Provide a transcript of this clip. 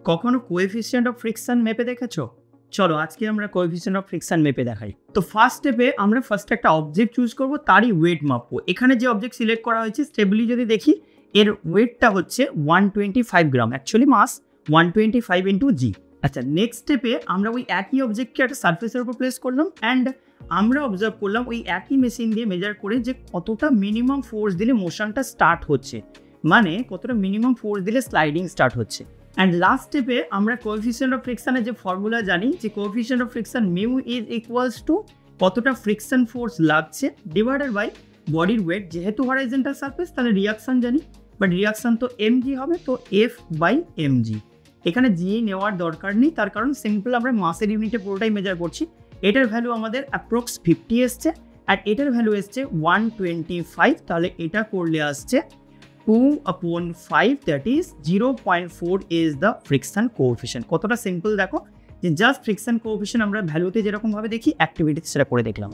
কখনো coefficient of friction মেপে দেখেছো? চলো আজকে আমরা কোএফিসিয়েন্ট অফ ফ্রিকশন মেপে দেখাই। তো ফার্স্ট স্টেপে আমরা একটা অবজেক্ট চুজ করব, তারই ওয়েট মাপবো। এখানে যে অবজেক্ট সিলেক্ট করা হয়েছে স্টেবলি যদি দেখি এর ওয়েটটা হচ্ছে 125 গ্রাম, অ্যাকচুয়ালি মাস 125 ইন্টু জি। আচ্ছা, নেক্সট স্টেপে আমরা ওই একই অবজেক্টকে একটা সারফেসের উপর প্লেস করলাম অ্যান্ড আমরা অবজার্ভ করলাম ওই একই মেশিন দিয়ে মেজার করে যে কতটা মিনিমাম ফোর্স দিলে মোশনটা স্টার্ট হচ্ছে, মানে কতটা মিনিমাম ফোর্স দিলে স্লাইডিং স্টার্ট হচ্ছে। অ্যান্ড লাস্ট স্টেপে আমরা কোএফিসিয়েন্ট অফ ফ্রিকশনের যে ফর্মুলা জানি, যে coefficient of friction mu is equals to কতটা ফ্রিকশন ফোর্স লাগছে ডিভাইডেড বাই বডির ওয়েট। যেহেতু হরাইজন্টাল সারফেস তাহলে রিয়াকশন জানি, বাট রিয়াকশন তো এমজি হবে, তো এফ বাই এমজি। এখানে জি নেওয়ার দরকার নেই, তার কারণ সিম্পল আমরা মাসের ইউনিটে পুরোটাই মেজার করছি। এটার ভ্যালু আমাদের অ্যাপ্রক্স 50 এসছে আর এটার ভ্যালু এসছে 125, তাহলে এটা করলে আসছে 2/5, that is 0.4 is the friction coefficient. কতটা সিম্পল দেখো, যে জাস্ট ফ্রিকশন কোএফিসিয়েন্ট আমরা ভ্যালুতে যেরকমভাবে দেখি অ্যাক্টিভিটিস সেটা করে দেখলাম।